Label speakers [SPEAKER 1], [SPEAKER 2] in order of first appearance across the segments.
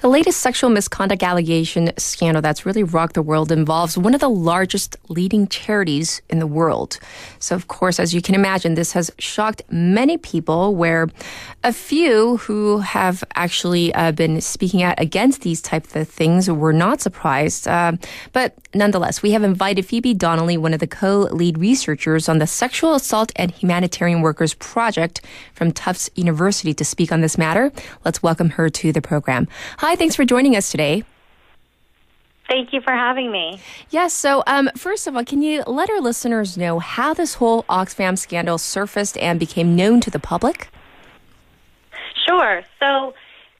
[SPEAKER 1] The latest sexual misconduct allegation scandal that's really rocked the world involves one of the largest leading charities in the world. So, of course, as you can imagine, this has shocked many people, where a few who have actually been speaking out against these types of things were not surprised. But nonetheless, we have invited PhoebeDonnelly, one of the co-lead researchers on the Sexual Assault and Humanitarian Workers Project from Tufts University, to speak on this matter. Let's welcome her to the program. Hi, thanks for joining us today.
[SPEAKER 2] Thank you for having me.
[SPEAKER 1] Yes, so first of all, can you let our listeners know how this whole Oxfam scandal surfaced and became known to the public?
[SPEAKER 2] Sure. So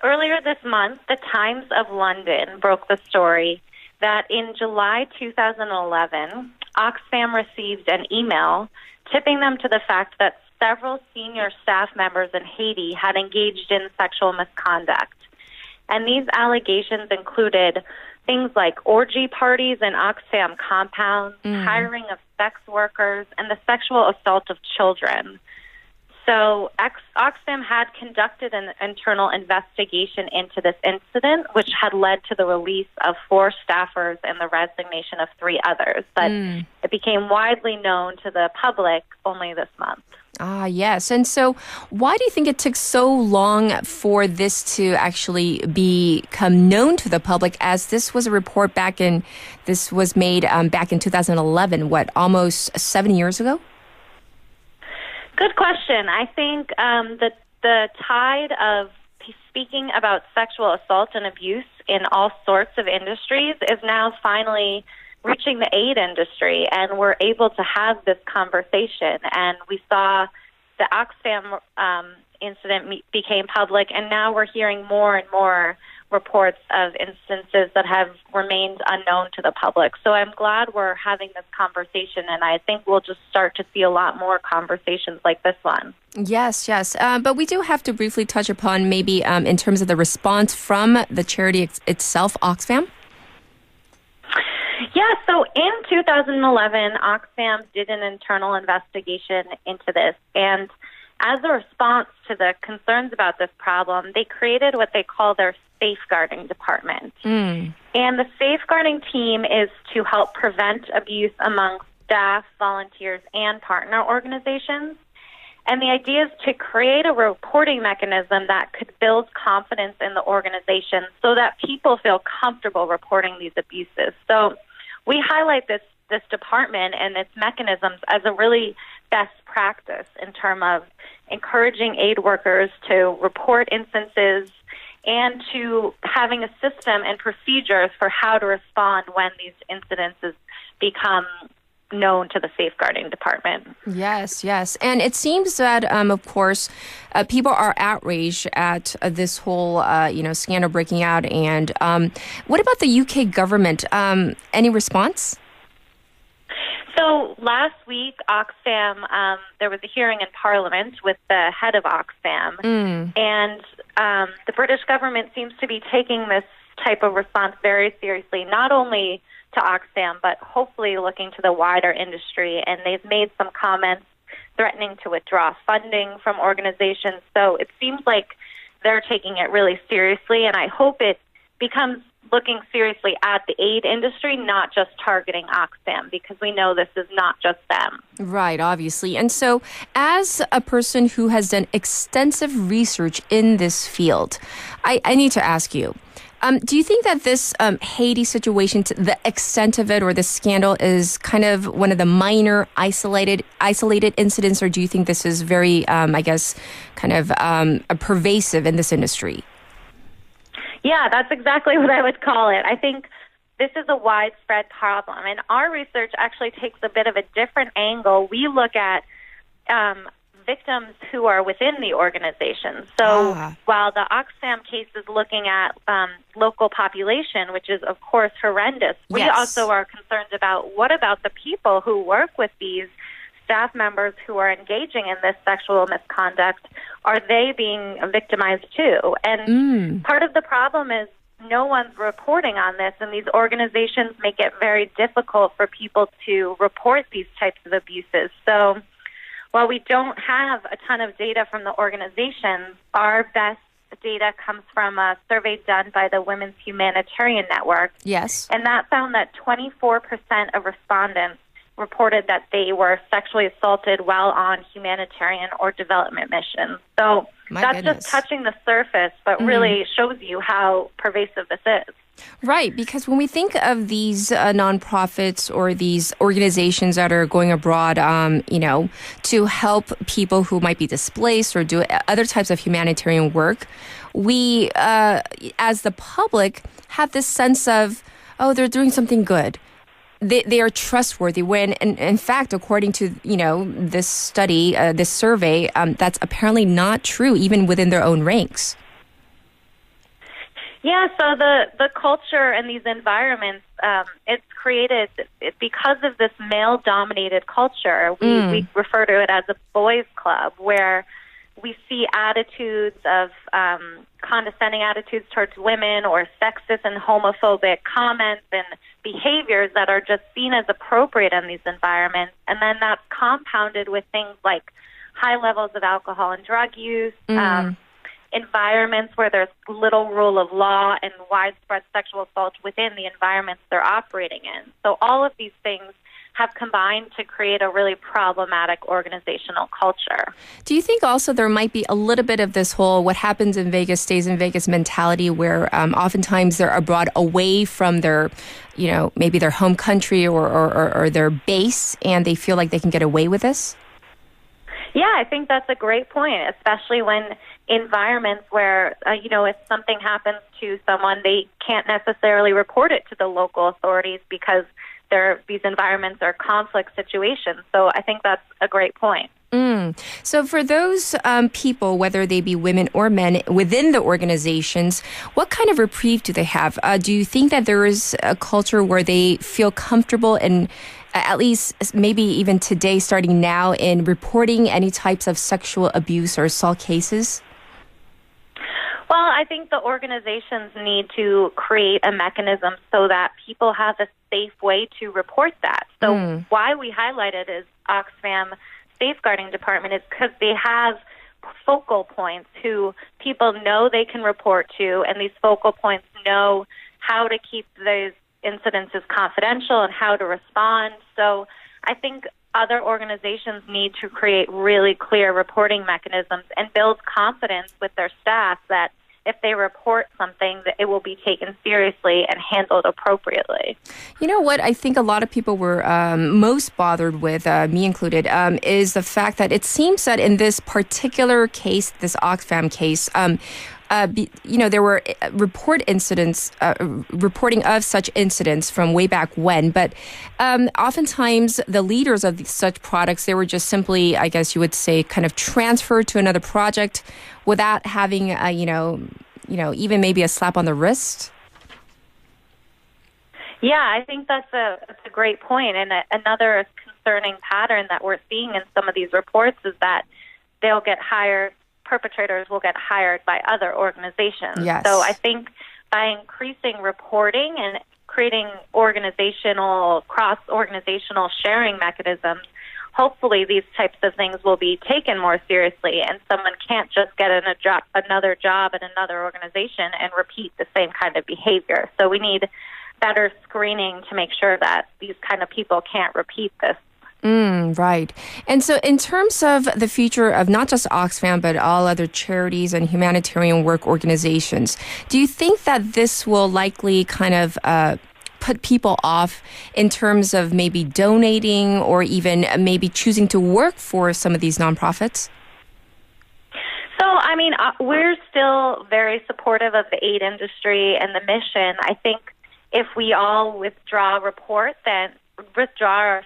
[SPEAKER 2] earlier this month, the Times of London broke the story that in July 2011, Oxfam received an email tipping them to the fact that several senior staff members in Haiti had engaged in sexual misconduct. And these allegations included things like orgy parties in Oxfam compounds, hiring of sex workers, and the sexual assault of children. So Oxfam had conducted an internal investigation into this incident, which had led to the release of 4 staffers and the resignation of 3 others. But it became widely known to the public only this month.
[SPEAKER 1] Ah, yes. And so why do you think it took so long for this to actually become known to the public, as this was a report this was made back in 2011, almost 7 years ago?
[SPEAKER 2] Good question. I think that the tide of speaking about sexual assault and abuse in all sorts of industries is now finally reaching the aid industry, and we're able to have this conversation. And we saw the Oxfam incident became public, and now we're hearing more and more reports of instances that have remained unknown to the public. So I'm glad we're having this conversation, and I think we'll just start to see a lot more conversations like this one.
[SPEAKER 1] Yes. But we do have to briefly touch upon maybe in terms of the response from the charity itself, Oxfam.
[SPEAKER 2] Yeah, so in 2011, Oxfam did an internal investigation into this, and as a response to the concerns about this problem, they created what they call their safeguarding department. And the safeguarding team is to help prevent abuse among staff, volunteers, and partner organizations. And the idea is to create a reporting mechanism that could build confidence in the organization so that people feel comfortable reporting these abuses. So we highlight this department and its mechanisms as a really best practice in terms of encouraging aid workers to report instances and to having a system and procedures for how to respond when these incidences become known to the safeguarding department.
[SPEAKER 1] Yes. And it seems that, of course, people are outraged at this whole, scandal breaking out. And what about the UK government? Any response?
[SPEAKER 2] So last week, Oxfam, there was a hearing in Parliament with the head of Oxfam. And the British government seems to be taking this type of response very seriously, not only to Oxfam, but hopefully looking to the wider industry. And they've made some comments threatening to withdraw funding from organizations. So it seems like they're taking it really seriously. And I hope it becomes looking seriously at the aid industry, not just targeting Oxfam, because we know this is not just them.
[SPEAKER 1] Right, obviously. And so as a person who has done extensive research in this field, I need to ask you, do you think that this Haiti situation, the extent of it or the scandal, is kind of one of the minor isolated incidents, or do you think this is very, pervasive in this industry?
[SPEAKER 2] Yeah, that's exactly what I would call it. I think this is a widespread problem, and our research actually takes a bit of a different angle. We look at victims who are within the organization. So while the Oxfam case is looking at local population, which is, of course, horrendous, we also are concerned about what about the people who work with these staff members who are engaging in this sexual misconduct. Are they being victimized too? And part of the problem is no one's reporting on this, and these organizations make it very difficult for people to report these types of abuses. So while we don't have a ton of data from the organizations, our best data comes from a survey done by the Women's Humanitarian Network.
[SPEAKER 1] Yes.
[SPEAKER 2] And that found that 24% of respondents reported that they were sexually assaulted while on humanitarian or development missions. So that's just touching the surface, but really shows you how pervasive this is.
[SPEAKER 1] Right, because when we think of these nonprofits or these organizations that are going abroad, to help people who might be displaced or do other types of humanitarian work, we, as the public, have this sense of, oh, they're doing something good. They are trustworthy. When, in fact, according to this study, this survey, that's apparently not true, even within their own ranks.
[SPEAKER 2] Yeah, so the culture and these environments, it's created because of this male-dominated culture. We refer to it as a boys' club, where we see attitudes of condescending attitudes towards women or sexist and homophobic comments and behaviors that are just seen as appropriate in these environments. And then that's compounded with things like high levels of alcohol and drug use, environments where there's little rule of law and widespread sexual assault within the environments they're operating in. So all of these things have combined to create a really problematic organizational culture.
[SPEAKER 1] Do you think also there might be a little bit of this whole what happens in Vegas stays in Vegas mentality where oftentimes they're abroad away from their, maybe their home country or their base and they feel like they can get away with this?
[SPEAKER 2] Yeah, I think that's a great point, especially when environments where, if something happens to someone, they can't necessarily report it to the local authorities because these environments are conflict situations. So I think that's a great point.
[SPEAKER 1] So for those people, whether they be women or men within the organizations, what kind of reprieve do they have? Do you think that there is a culture where they feel comfortable and at least maybe even today, starting now, in reporting any types of sexual abuse or assault cases?
[SPEAKER 2] Well, I think the organizations need to create a mechanism so that people have a safe way to report that. So why we highlight it as Oxfam Safeguarding Department is because they have focal points who people know they can report to, and these focal points know how to keep those incidences confidential and how to respond. So I think other organizations need to create really clear reporting mechanisms and build confidence with their staff that if they report something, that it will be taken seriously and handled appropriately.
[SPEAKER 1] You know what I think a lot of people were most bothered with, me included, is the fact that it seems that in this particular case, this Oxfam case, there were reporting of such incidents from way back when, but oftentimes the leaders of such products, they were just simply, I guess you would say, kind of transferred to another project without having, even maybe a slap on the wrist.
[SPEAKER 2] Yeah, I think that's a great point. And another concerning pattern that we're seeing in some of these reports is that they'll get hired, perpetrators will get hired by other organizations.
[SPEAKER 1] Yes.
[SPEAKER 2] So I think by increasing reporting and creating cross-organizational sharing mechanisms, hopefully these types of things will be taken more seriously and someone can't just get another job at another organization and repeat the same kind of behavior. So we need better screening to make sure that these kind of people can't repeat this.
[SPEAKER 1] Right. And so in terms of the future of not just Oxfam, but all other charities and humanitarian work organizations, do you think that this will likely kind of put people off in terms of maybe donating or even maybe choosing to work for some of these nonprofits?
[SPEAKER 2] So, we're still very supportive of the aid industry and the mission. I think if we all withdraw our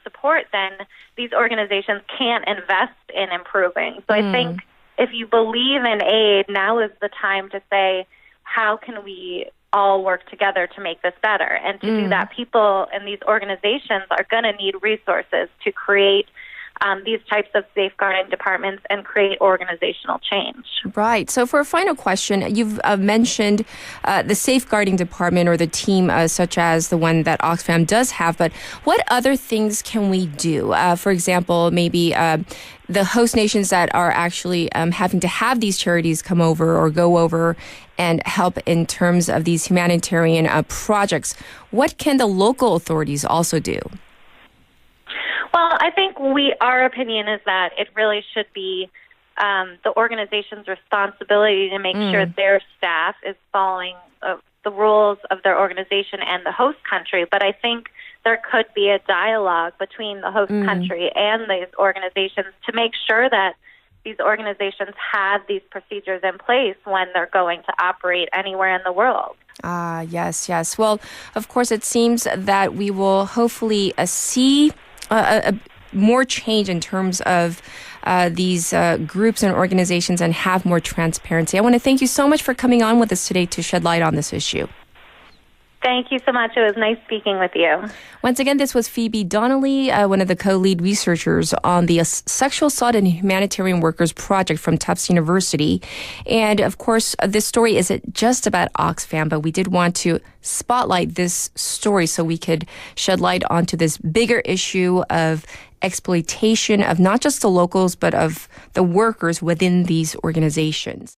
[SPEAKER 2] support, then these organizations can't invest in improving. So I think if you believe in aid, now is the time to say, how can we all work together to make this better? And to do that, people in these organizations are going to need resources to create these types of safeguarding departments and create organizational change.
[SPEAKER 1] Right. So for a final question, you've mentioned the safeguarding department or the team such as the one that Oxfam does have, but what other things can we do? For example, maybe the host nations that are actually having to have these charities come over or go over and help in terms of these humanitarian projects. What can the local authorities also do?
[SPEAKER 2] Well, I think our opinion is that it really should be the organization's responsibility to make sure their staff is following the rules of their organization and the host country. But I think there could be a dialogue between the host country and these organizations to make sure that these organizations have these procedures in place when they're going to operate anywhere in the world.
[SPEAKER 1] Yes. Well, of course, it seems that we will hopefully see more change in terms of these groups and organizations and have more transparency. I want to thank you so much for coming on with us today to shed light on this issue.
[SPEAKER 2] Thank you so much. It was nice speaking with you.
[SPEAKER 1] Once again, this was PhoebeDonnelly, one of the co-lead researchers on the Sexual Assault and Humanitarian Workers Project from Tufts University. And of course, this story isn't just about Oxfam, but we did want to spotlight this story so we could shed light onto this bigger issue of exploitation of not just the locals, but of the workers within these organizations.